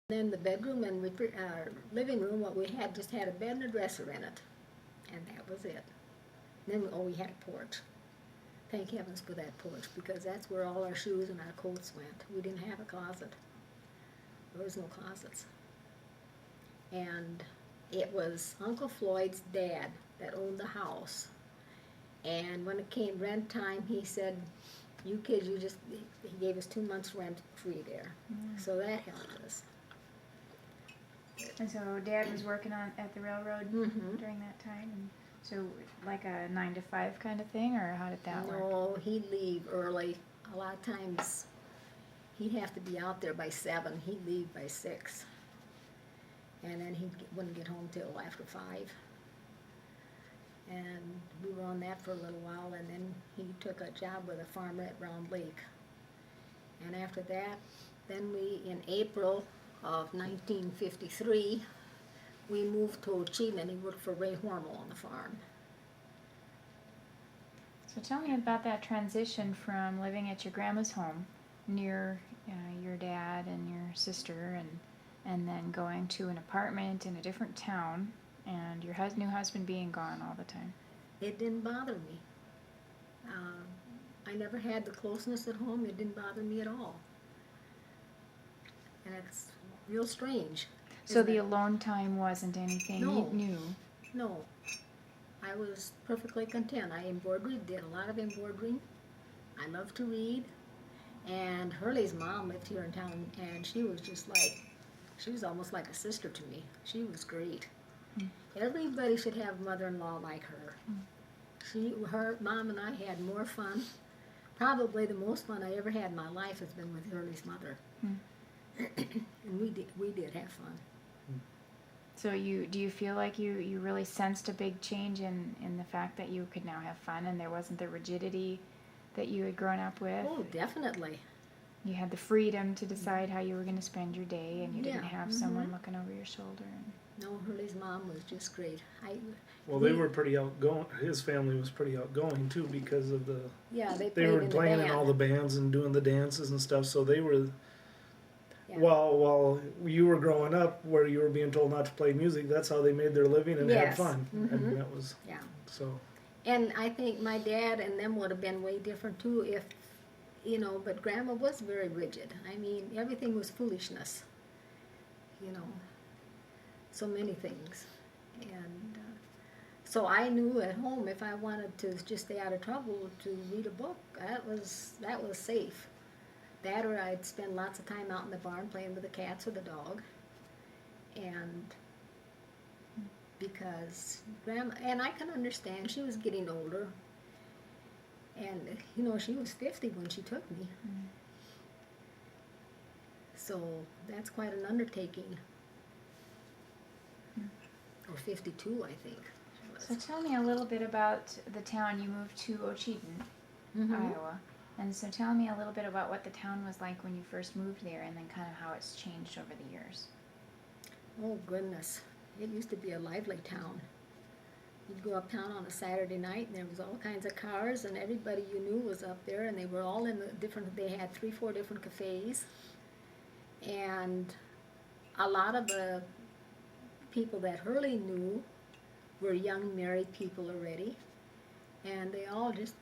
Then the bedroom and living room, what we had just had a bed and a dresser in it, and that was it. Then we had a porch. Thank heavens for that porch, because that's where all our shoes and our coats went. We didn't have a closet. There was no closets. And it was Uncle Floyd's dad that owned the house. And when it came rent time, he said, "You kids, he gave us 2 months rent free there." So that helped us. And so Dad was working at the railroad during that time, and so like a 9 to 5 kind of thing, or how did that work? No, he'd leave early. A lot of times he'd have to be out there by 7. He'd leave by 6. And then wouldn't get home till after 5. And we were on that for a little while, and then he took a job with a farmer at Round Lake. And after that, then in April of 1953, we moved to Ocheyedan, and he worked for Ray Hormel on the farm. So tell me about that transition from living at your grandma's home near your dad and your sister, and then going to an apartment in a different town, and your new husband being gone all the time. It didn't bother me. I never had the closeness at home. It didn't bother me at all. And it's real strange. So the alone time wasn't anything new? No. I was perfectly content. I did a lot of embroidering. I loved to read. And Hurley's mom lived here in town, and she was almost like a sister to me. She was great. Everybody should have a mother-in-law like her. Her mom and I had more fun. Probably the most fun I ever had in my life has been with Hurley's mother. And we did have fun. So do you feel like you really sensed a big change in the fact that you could now have fun, and there wasn't the rigidity that you had grown up with? Oh, definitely. You had the freedom to decide how you were going to spend your day, and you didn't have someone looking over your shoulder. No, Hurley's mom was just great. They were pretty outgoing. His family was pretty outgoing too, because of they were playing in all the bands and doing the dances and stuff. So they were. Yeah. While you were growing up, where you were being told not to play music, that's how they made their living and had fun. And that was so. And I think my dad and them would have been way different too if, but Grandma was very rigid. I mean, everything was foolishness. So many things. And so I knew at home if I wanted to just stay out of trouble to read a book, that was safe. That, or I'd spend lots of time out in the barn playing with the cats or the dog. And because Grandma, and I can understand, she was getting older. And, she was 50 when she took me. So that's quite an undertaking. Or 52, I think. So tell me a little bit about the town. You moved to Ocheyedan, Iowa. And so tell me a little bit about what the town was like when you first moved there, and then kind of how it's changed over the years. Oh, goodness. It used to be a lively town. You'd go uptown on a Saturday night, and there was all kinds of cars, and everybody you knew was up there, and they were all in they had 3-4 different cafes. And a lot of the people that Hurley knew were young married people already, and they all just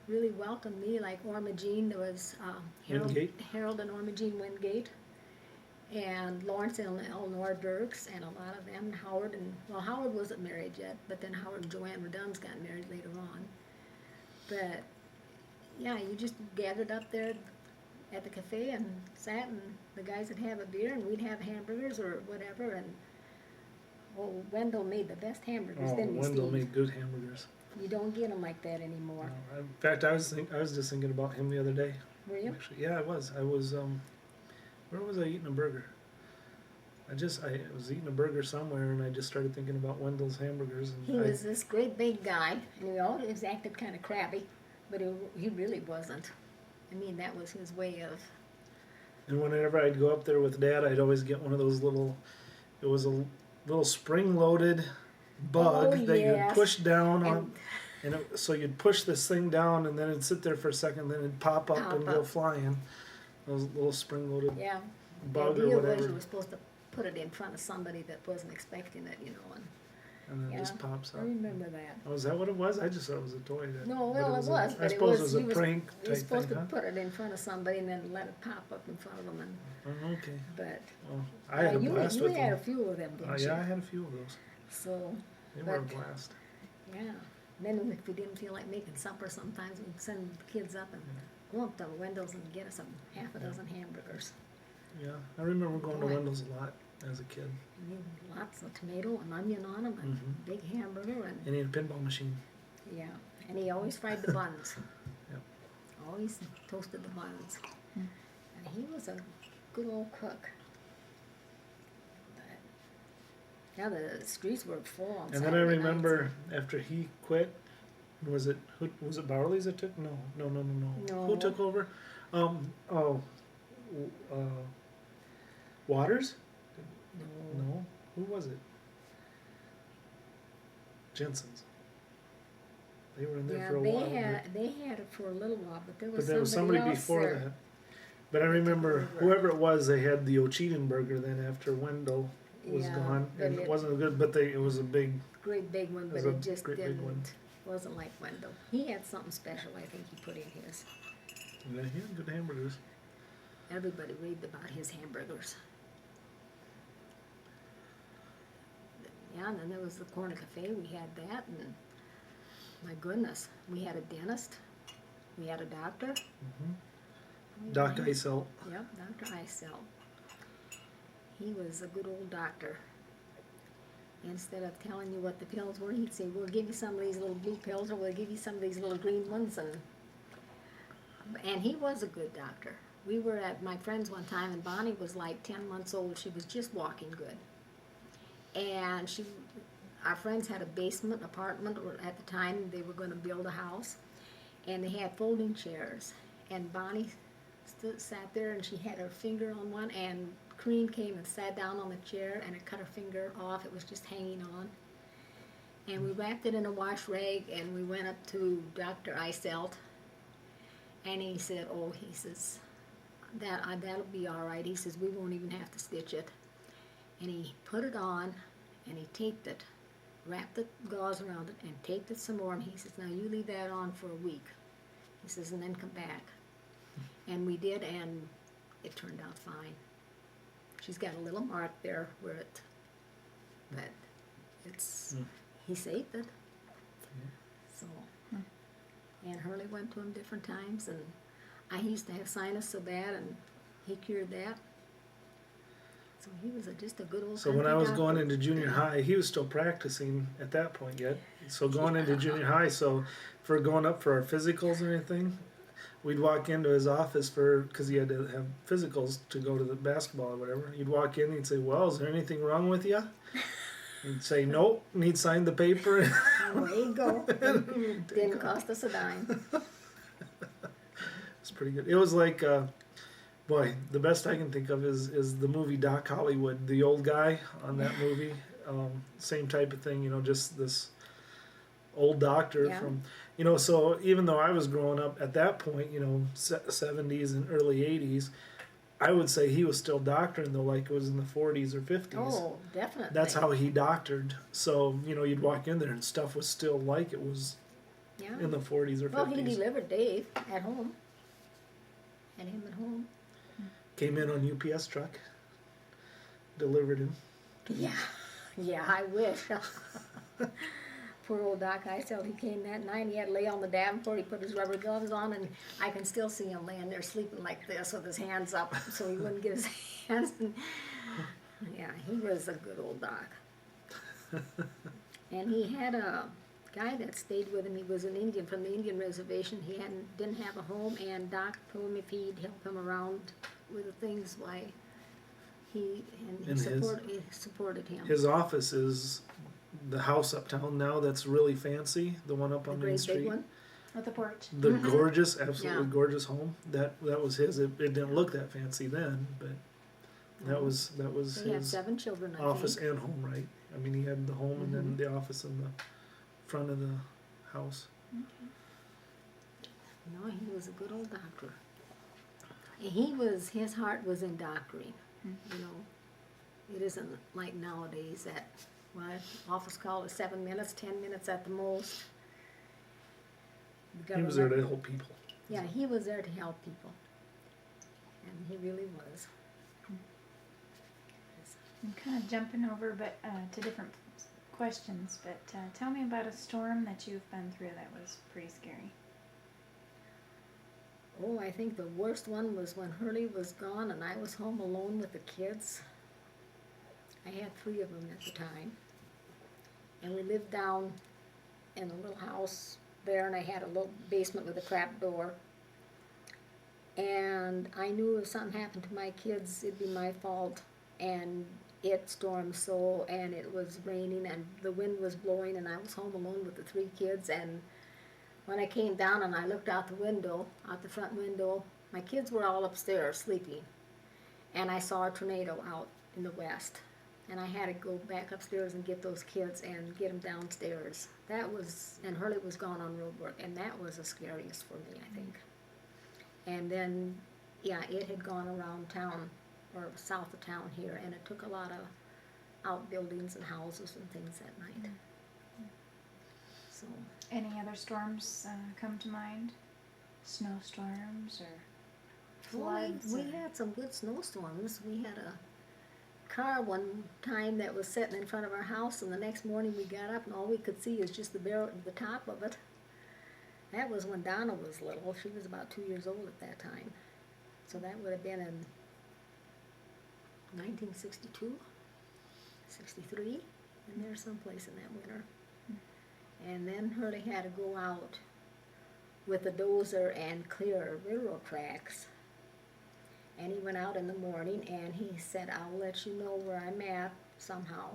really welcomed me. Like Orma Jean, there was Harold and Orma Jean Wingate, and Lawrence and Eleanor Dirks, and a lot of them. Howard wasn't married yet, but then Howard and Joanne Reduns got married later on. But yeah, you just gathered up there at the cafe and sat, and the guys would have a beer, and we'd have hamburgers or whatever. And Wendell made the best hamburgers. Wendell made good hamburgers. You don't get them like that anymore. No, in fact, I was just thinking about him the other day. Were you? Actually, yeah, I was. Where was I eating a burger? I was eating a burger somewhere, and I just started thinking about Wendell's hamburgers. And he was this great big guy, and he always acted kind of crabby, but he really wasn't. I mean, that was his way of. And whenever I'd go up there with Dad, I'd always get one of those it was a little spring-loaded bug that you'd push down on, so you'd push this thing down, and then it'd sit there for a second, then it'd pop up and go flying. Those little spring-loaded bug the or idea was whatever, you were supposed to put it in front of somebody that wasn't expecting it, you know, and then it yeah, just pops I up. remember that. Oh, is that what it was? I just thought it was a toy. No, but well, it was, I but suppose it was a you prank you were type supposed thing, to huh? put it in front of somebody and then let it pop up in front of them, and, Oh, okay. but. Well, I had a blast you with had a them. few of them, didn't you? Yeah, I had a few of those. So, They were a but- blast. yeah. Then if we didn't feel like making supper, sometimes we'd send the kids up and go up to Wendell's and get us half a dozen hamburgers. Yeah, I remember going to Boy. Wendell's a lot as a kid. And lots of tomato and onion on them, and Mhm. big hamburger, and And he had a pinball machine. yeah. And he always fried the buns. Yep. Always toasted the buns. Hmm. And he was a good old cook. But, yeah, the streets were full on And then I Saturday remember after he quit, was it Bowerly's that took? No. No. Who took over? Waters? nights. No. Who was it? Jensen's. They were in there Yeah, for a while. they had it for a little while, but there was But there was somebody else before there. that. But I remember over. whoever it was, they had the Ocheyedan burger then after Wendell was Yeah, gone, but and it it- wasn't good. But it was a big. Great big one, It but was it a just great big didn't, one. wasn't like Wendell. He had something special, I think he put in his. Yeah, he had good hamburgers. Everybody raved about his hamburgers. Yeah, and then there was the Corner Cafe, we had that, and my goodness, we had a dentist, we had a doctor. Doc Mhm. Isel. Yep, Dr. Isel. He was a good old doctor. Instead of telling you what the pills were, he'd say, we'll give you some of these little blue pills, or we'll give you some of these little green ones, and he was a good doctor. We were at my friend's one time, and Bonnie was like 10 months old. She was just walking good. And our friends had a basement apartment, or at the time they were going to build a house, and they had folding chairs. And Bonnie sat there, and she had her finger on one, and Cream came and sat down on the chair, and it cut her finger off. It was just hanging on. And we wrapped it in a wash rag, and we went up to Dr. Iselt, and he said, oh, he says, that'll be all right. He says, we won't even have to stitch it. And he put it on, and he taped it, wrapped the gauze around it, and taped it some more. And he says, now you leave that on for a week. He says, and then come back. And we did, and it turned out fine. She's got a little mark there where but he saved it. So, and Hurley went to him different times, and I used to have sinus so bad, and he cured that. So he was just a good old. So when I was country going doctor. into junior high, he was still practicing at that point yet. So going into junior high, so for going up for our physicals and everything, we'd walk into his office because he had to have physicals to go to the basketball or whatever. You'd walk in and he'd say, well, is there anything wrong with you? He'd say, nope. And he'd sign the paper. There you go. Didn't cost us a dime. It's pretty good. It was like, boy, the best I can think of is the movie Doc Hollywood, the old guy on that movie. Same type of thing, just this old doctor Yeah. from, so even though I was growing up at that point, 70s and early 80s, I would say he was still doctoring though, like it was in the 40s or 50s. Oh, definitely. That's how he doctored. So, you'd walk in there and stuff was still like it was Yeah. in the 40s or 50s. Well, he delivered Dave at home. Had him at home. Came in on UPS truck, delivered him. Yeah, I wish. Poor old Doc Isel, he came that night, and he had to lay on the davenport, he put his rubber gloves on, and I can still see him laying there sleeping like this with his hands up so he wouldn't get his hands. Yeah, he was a good old Doc. And he had a guy that stayed with him. He was an Indian from the Indian reservation. He didn't have a home, and Doc told him if he'd help him around with the things, why he supported him. His office is the house uptown now that's really fancy, the one up The on Main great Street. big one. With the porch. The gorgeous, absolutely Yeah. gorgeous home. That was his. It didn't look that fancy then, but that was They had his 7 children, I office think. and home, right? I mean, he had the home and then the office in the front of the house. No, he was a good old doctor. His heart was in doctoring. You know, it isn't like nowadays that, well, office call is 7 minutes, 10 minutes at the most. He was there to help people. Yeah, he was there to help people. And he really was. I'm kind of jumping over to different questions, but tell me about a storm that you've been through that was pretty scary. Oh, I think the worst one was when Hurley was gone and I was home alone with the kids. I had 3 of them at the time. And we lived down in a little house there, and I had a little basement with a trap door. And I knew if something happened to my kids, it'd be my fault. And it stormed so, and it was raining, and the wind was blowing, and I was home alone with the 3 kids. And when I came down and I looked out the window, out the front window, my kids were all upstairs sleeping. And I saw a tornado out in the west. And I had to go back upstairs and get those kids and get them downstairs. That was, and Hurley was gone on road work, and that was the scariest for me, I think. And then, yeah, it had gone around town, or south of town here, and it took a lot of outbuildings and houses and things that night. So. Any other storms come to mind? Snowstorms or floods? We had some good snowstorms. We had a car one time that was sitting in front of our house, and the next morning we got up and all we could see is just the top of it. That was when Donna was little. She was about 2 years old at that time. So that would have been in 1962, 63, in there someplace in that winter. And then Hurley had to go out with a dozer and clear railroad tracks. And he went out in the morning and he said, I'll let you know where I'm at somehow.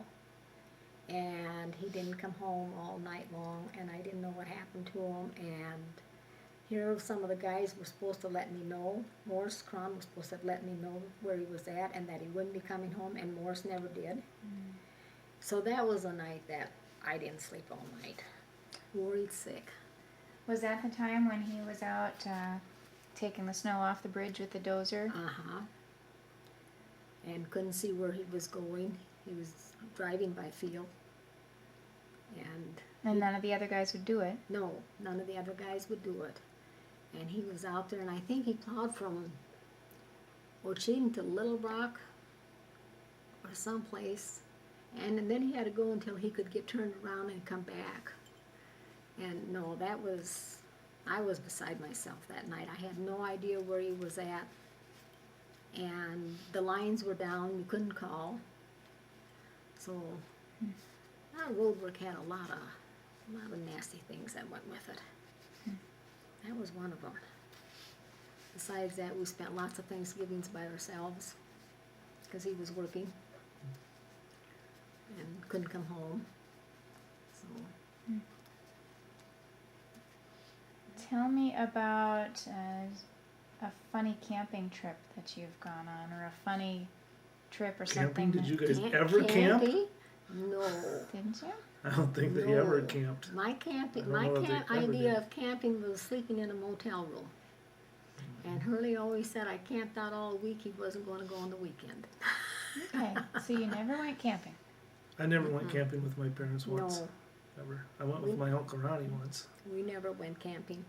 And he didn't come home all night long, and I didn't know what happened to him. And here some of the guys were supposed to let me know. Morris Cron was supposed to let me know where he was at and that he wouldn't be coming home, and Morris never did. So that was a night that I didn't sleep all night. Worried sick. Was that the time when he was out taking the snow off the bridge with the dozer? Uh-huh. And couldn't see where he was going. He was driving by feel. And none of the other guys would do it? No, none of the other guys would do it. And he was out there, and I think he plowed from Ocheyedan to Little Rock or someplace. And then he had to go until he could get turned around and come back. And no, I was beside myself that night. I had no idea where he was at. And the lines were down, you couldn't call. So, our road work had a lot of nasty things that went with it. That was one of them. Besides that, we spent lots of Thanksgivings by ourselves because he was working and couldn't come home. So. Tell me about a funny camping trip that you've gone on, or a funny trip or Camping? something. Did you guys ever camp? No. Didn't you? I don't think they ever camped. My idea of camping was sleeping in a motel room. And Hurley always said I camped out all week. He wasn't going to go on the weekend. Okay, so you never went camping? I never went camping with my parents once. No. Never. I went with my Uncle Ronnie once. We never went camping.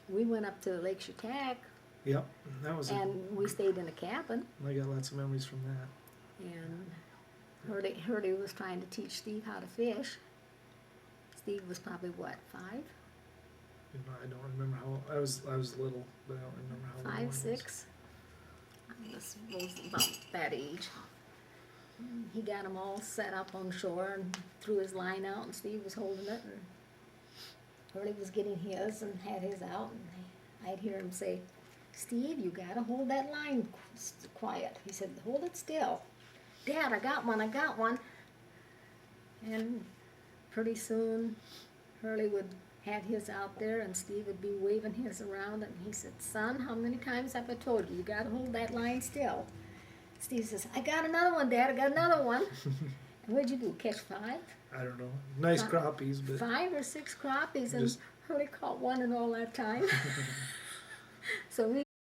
We went up to Lake Chautauqua. Yep, that was. And we stayed in a cabin. I got lots of memories from that. And Hurley was trying to teach Steve how to fish. Steve was probably what, 5? You know, I don't remember how I was little, but I don't remember how old I 5, was. 6. I was about that age. And he got them all set up on shore and threw his line out, and Steve was holding it, and Hurley was getting his and had his out, and I'd hear him say, Steve, you gotta hold that line quiet. He said, hold it still. Dad, I got one. And pretty soon, Hurley would have his out there, and Steve would be waving his around, and he said, son, how many times have I told you, you gotta hold that line still. Steve says, I got another one, Dad, I got another one. And what'd you do, catch 5? I don't know. Nice crappies, but 5 or 6 crappies, and Hurley caught one in all that time. So we